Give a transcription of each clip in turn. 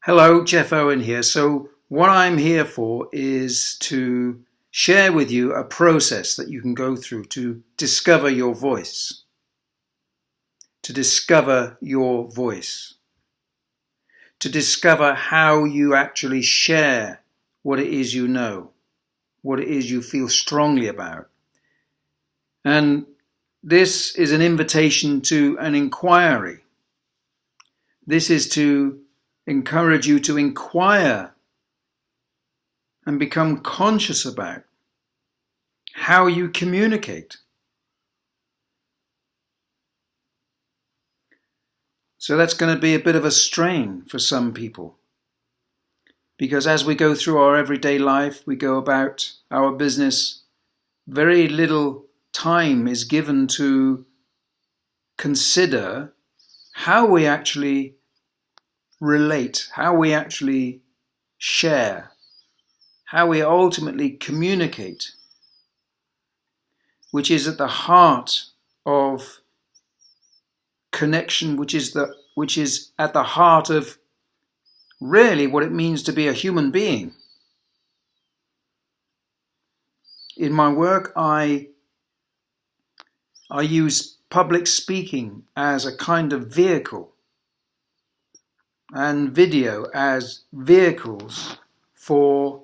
Hello, Geoff Owen here. So what I'm here for is to share with you a process that you can go through to discover your voice. To discover your voice. To discover how you actually share what it is you know, what it is you feel strongly about. And this is an invitation to an inquiry. This is to encourage you to inquire and become conscious about how you communicate. So that's going to be a bit of a strain for some people, because as we go through our everyday life, we go about our business, very little time is given to consider how we actually relate, how we actually share, how we ultimately communicate, which is at the heart of connection, which is at the heart of really what it means to be a human being. In my work, I use public speaking as a kind of vehicle and video as vehicles for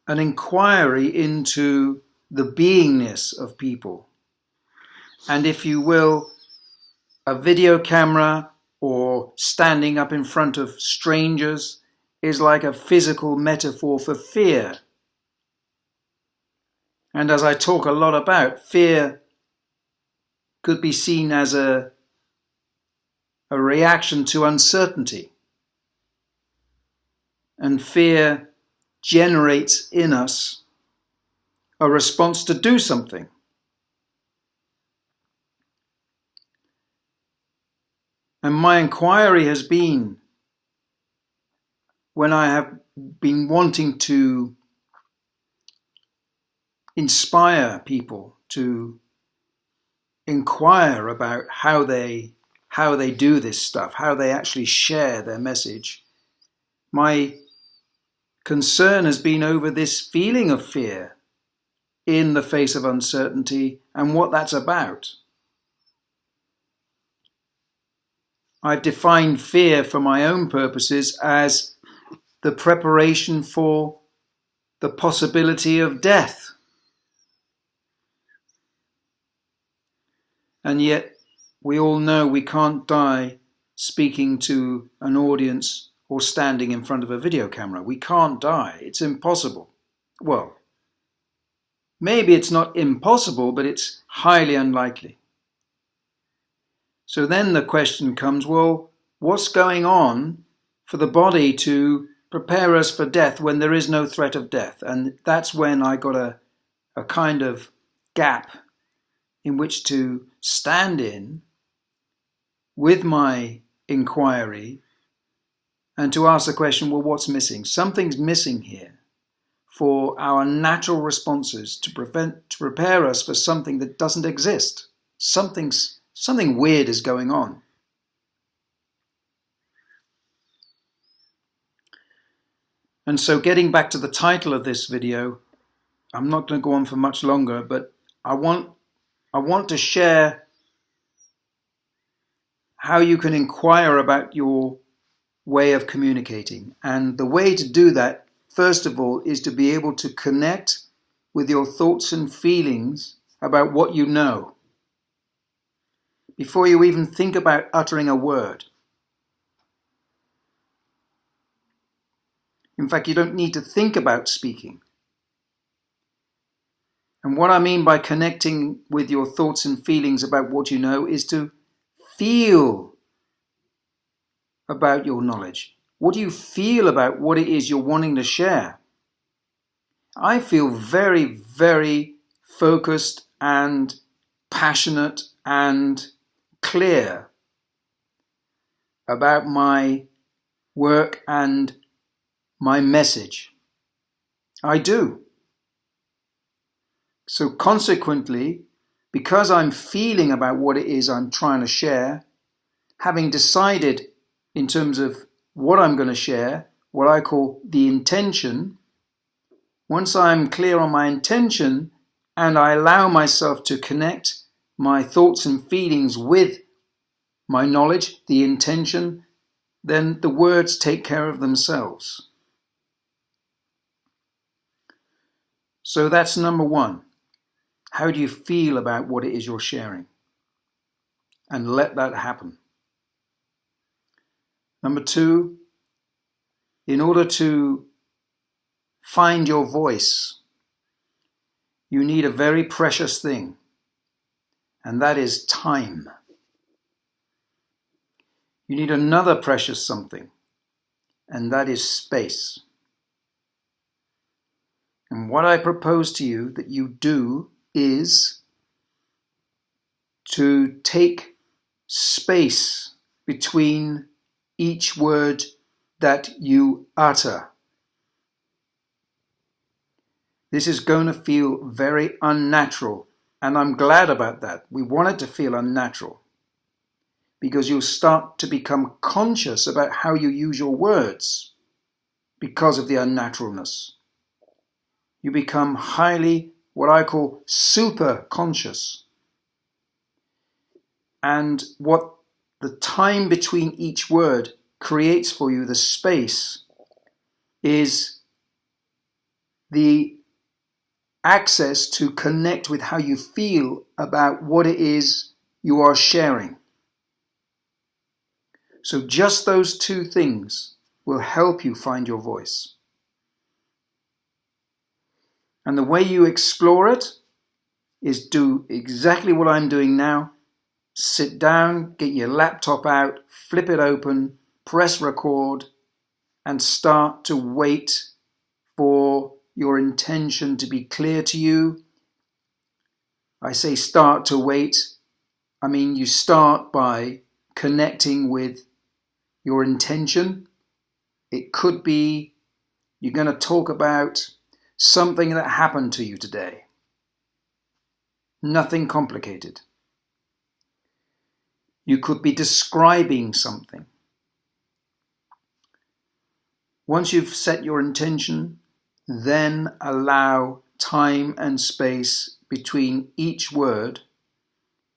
an inquiry into the beingness of people. And if you will, a video camera or standing up in front of strangers is like a physical metaphor for fear. And as I talk a lot about, fear could be seen as a reaction to uncertainty. And fear generates in us a response to do something. And my inquiry has been, when I have been wanting to inspire people to inquire about how they do this stuff, how they actually share their message, my concern has been over this feeling of fear in the face of uncertainty and what that's about. I've defined fear for my own purposes as the preparation for the possibility of death. And yet we all know we can't die speaking to an audience or standing in front of a video camera. We can't die. It's impossible. Well, maybe it's not impossible, but it's highly unlikely. So then the question comes, well, what's going on for the body to prepare us for death when there is no threat of death? And that's when I got a kind of gap in which to stand in with my inquiry and to ask the question, well, what's missing? Something's missing here for our natural responses to prepare us for something that doesn't exist. Something weird is going on. And so getting back to the title of this video, I'm not going to go on for much longer, but I want to share how you can inquire about your way of communicating. And the way to do that, first of all, is to be able to connect with your thoughts and feelings about what you know, before you even think about uttering a word. In fact, you don't need to think about speaking. And what I mean by connecting with your thoughts and feelings about what you know is to feel about your knowledge. What do you feel about what it is you're wanting to share? I feel very, very focused and passionate and clear about my work and my message. I do. So consequently, because I'm feeling about what it is I'm trying to share, having decided in terms of what I'm going to share, what I call the intention, once I'm clear on my intention and I allow myself to connect my thoughts and feelings with my knowledge, the intention, then the words take care of themselves. So that's number one. How do you feel about what it is you're sharing? And let that happen. Number two, in order to find your voice, you need a very precious thing, and that is time. You need another precious something, and that is space. And what I propose to you that you do is to take space between each word that you utter. This is going to feel very unnatural, and I'm glad about that. We want it to feel unnatural because you'll start to become conscious about how you use your words because of the unnaturalness. You become highly, what I call, super conscious. And what the time between each word creates for you, the space, is the access to connect with how you feel about what it is you are sharing. So just those two things will help you find your voice. And the way you explore it is do exactly what I'm doing now. Sit down, get your laptop out, flip it open, press record, and start to wait for your intention to be clear to you. I say start to wait. I mean, you start by connecting with your intention. It could be you're going to talk about something that happened to you today. Nothing complicated. You could be describing something. Once you've set your intention, then allow time and space between each word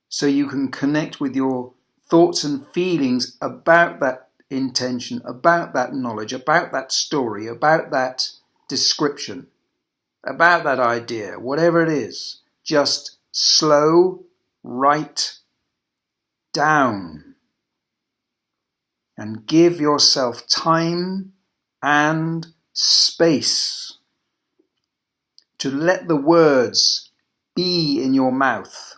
so you can connect with your thoughts and feelings about that intention, about that knowledge, about that story, about that description, about that idea, whatever it is. Just slow, write down and give yourself time and space to let the words be in your mouth,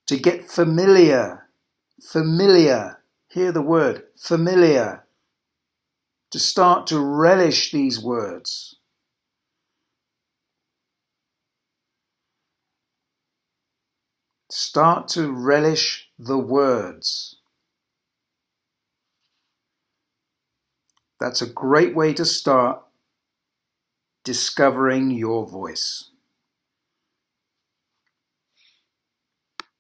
to get familiar, hear the word, familiar, to start to relish these words. Start to relish the words. That's a great way to start discovering your voice.